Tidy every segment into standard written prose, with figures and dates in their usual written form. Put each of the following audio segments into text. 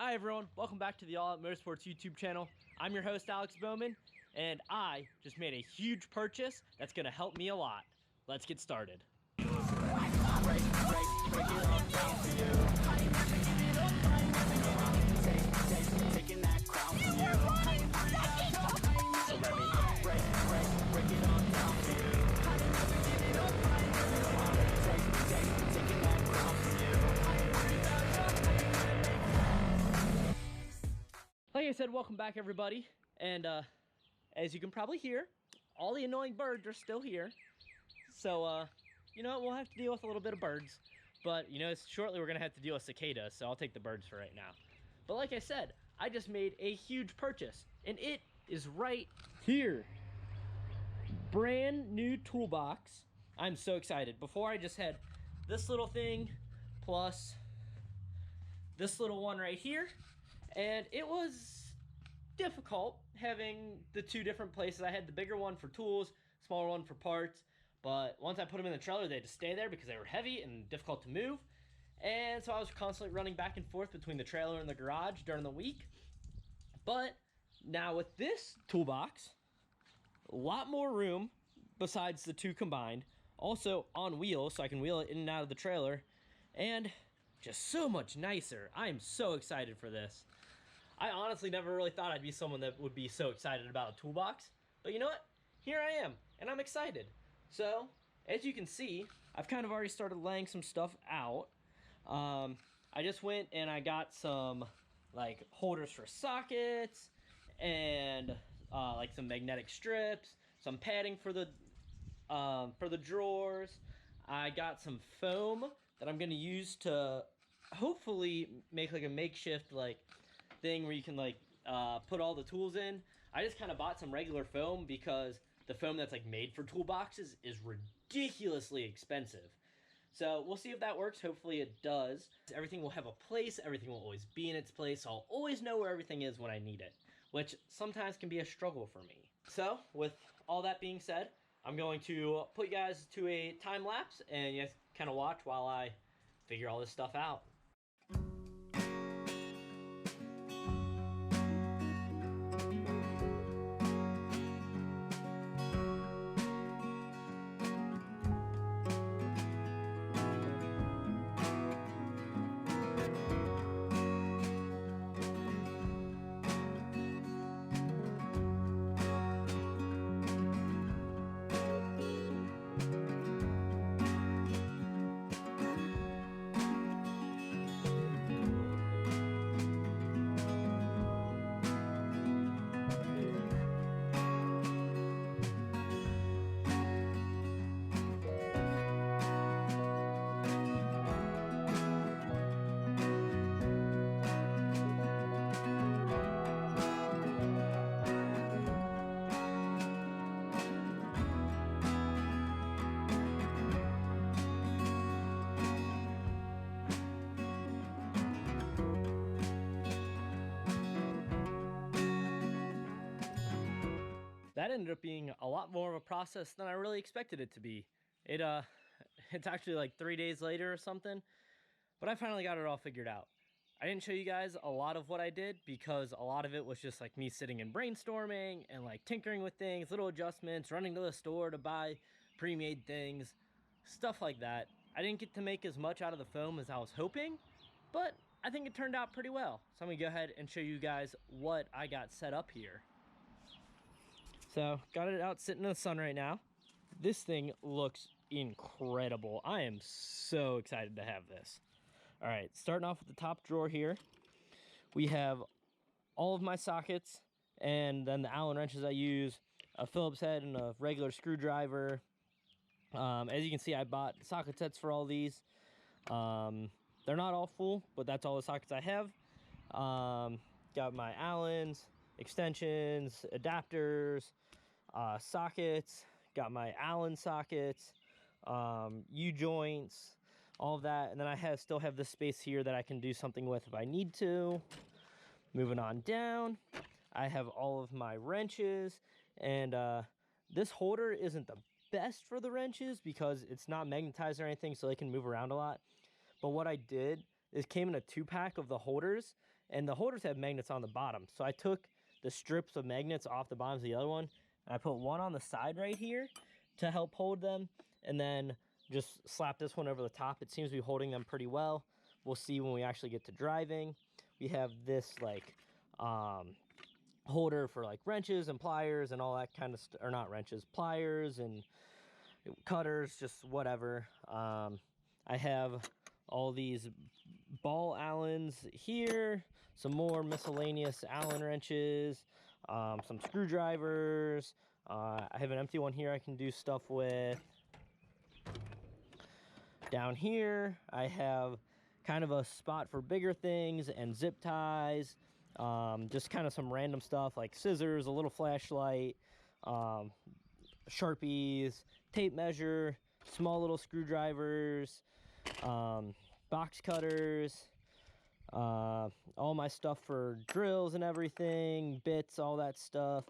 Hi everyone, welcome back to the All Out Motorsports YouTube channel. I'm your host Alex Bowman, and I just made a huge purchase that's gonna help me a lot. Let's get started. Like I said, welcome back everybody, and as you can probably hear, all the annoying birds are still here. So you know what, we'll have to deal with a little bit of birds, but you know, shortly we're gonna have to deal with cicadas, so I'll take the birds for right now. But like I said, I just made a huge purchase, and it is right here. Brand new toolbox. I'm so excited. Before I just had this little thing plus this little one right here, and it was difficult having the two different places. I had the bigger one for tools, smaller one for parts, but once I put them in the trailer, they had to stay there because they were heavy and difficult to move. And so I was constantly running back and forth between the trailer and the garage during the week. But now with this toolbox, a lot more room besides the two combined. Also on wheels, so I can wheel it in and out of the trailer, and just so much nicer. I am so excited for this. I honestly never really thought I'd be someone that would be so excited about a toolbox, but you know what? Here I am, and I'm excited. So, as you can see, I've kind of already started laying some stuff out. I just went and I got some like holders for sockets, and like some magnetic strips, some padding for the drawers. I got some foam that I'm gonna use to hopefully make like a makeshift like thing where you can like put all the tools in. I just kind of bought some regular foam because the foam that's like made for toolboxes is ridiculously expensive. So we'll see if that works. Hopefully it does. Everything will have a place. Everything will always be in its place. So I'll always know where everything is when I need it, which sometimes can be a struggle for me. So with all that being said, I'm going to put you guys to a time lapse, and you guys kind of watch while I figure all this stuff out. That ended up being a lot more of a process than I really expected it to be. It's actually like 3 days later or something, but I finally got it all figured out. I didn't show you guys a lot of what I did because a lot of it was just like me sitting and brainstorming and like tinkering with things, little adjustments, running to the store to buy pre-made things, stuff like that. I didn't get to make as much out of the foam as I was hoping, but I think it turned out pretty well. So I'm gonna go ahead and show you guys what I got set up here. So, got it out sitting in the sun right now. This thing looks incredible. I am so excited to have this. All right, starting off with the top drawer here, we have all of my sockets, and then the Allen wrenches I use, a Phillips head and a regular screwdriver. As you can see, I bought socket sets for all these. They're not all full, but that's all the sockets I have. Got my Allens, extensions, adapters, sockets, got my Allen sockets, U-joints, all of that. And then I still have this space here that I can do something with if I need to. Moving on down, I have all of my wrenches, and this holder isn't the best for the wrenches because it's not magnetized or anything, so they can move around a lot. But what I did is came in a 2-pack of the holders, and the holders have magnets on the bottom. So I took the strips of magnets off the bottoms of the other one, and I put one on the side right here to help hold them, and then just slap this one over the top. It seems to be holding them pretty well. We'll see when we actually get to driving. We have this like holder for like wrenches and pliers and all that kind of stuff, or not wrenches, pliers and cutters, just whatever. I have all these ball Allens here, some more miscellaneous Allen wrenches, some screwdrivers. I have an empty one here I can do stuff with. Down here, I have kind of a spot for bigger things and zip ties, just kind of some random stuff like scissors, a little flashlight, Sharpies, tape measure, small little screwdrivers, box cutters, all my stuff for drills and everything, bits, all that stuff,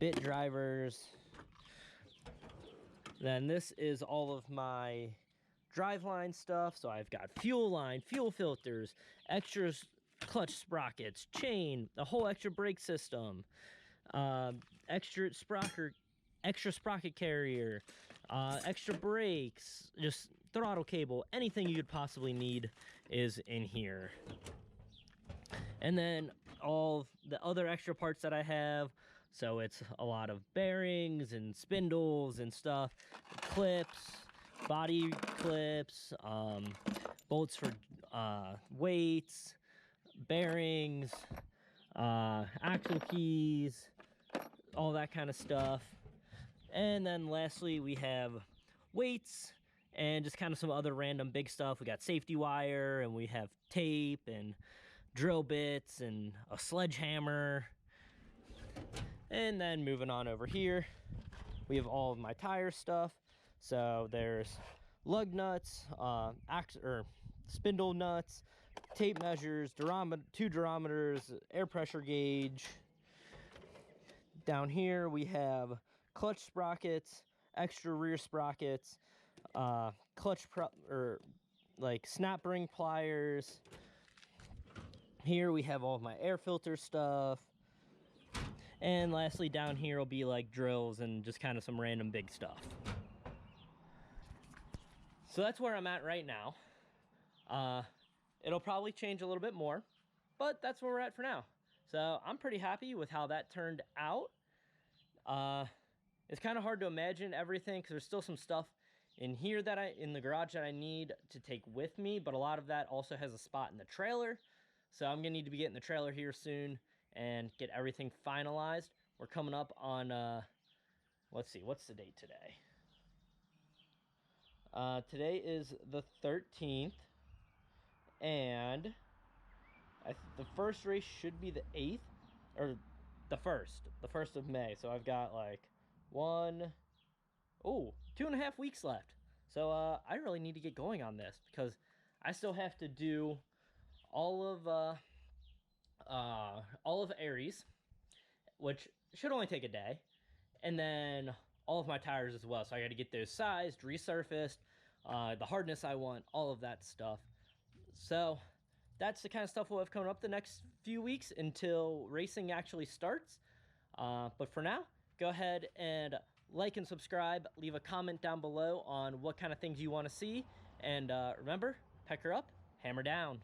bit drivers. Then this is all of my driveline stuff. So I've got fuel line, fuel filters, extra clutch sprockets, chain, a whole extra brake system, extra sprocket carrier, extra brakes, just throttle cable, anything you could possibly need is in here. And then all the other extra parts that I have. So it's a lot of bearings and spindles and stuff, clips, body clips, bolts for weights, bearings, axle keys, all that kind of stuff. And then lastly, we have weights and just kind of some other random big stuff. We got safety wire, and we have tape and drill bits and a sledgehammer. And then moving on over here, we have all of my tire stuff. So there's lug nuts, spindle nuts, tape measures, two durometers, air pressure gauge. Down here we have clutch sprockets, extra rear sprockets, snap ring pliers. Here we have all of my air filter stuff. And lastly, down here will be like drills and just kind of some random big stuff. So that's where I'm at right now. It'll probably change a little bit more, but that's where we're at for now. So I'm pretty happy with how that turned out. It's kind of hard to imagine everything because there's still some stuff in here in the garage that I need to take with me, but a lot of that also has a spot in the trailer. So I'm gonna need to be getting the trailer here soon and get everything finalized. We're coming up on, let's see, what's the date today? Today is the 13th, and the first race should be the 8th, or the 1st of May. So I've got like 2.5 weeks left. So I really need to get going on this because I still have to do all of Aries, which should only take a day, and then all of my tires as well. So I got to get those sized, resurfaced, the hardness I want, all of that stuff. So that's the kind of stuff we'll have coming up the next few weeks until racing actually starts. But for now, go ahead and like and subscribe. Leave a comment down below on what kind of things you want to see. And remember, pecker up, hammer down.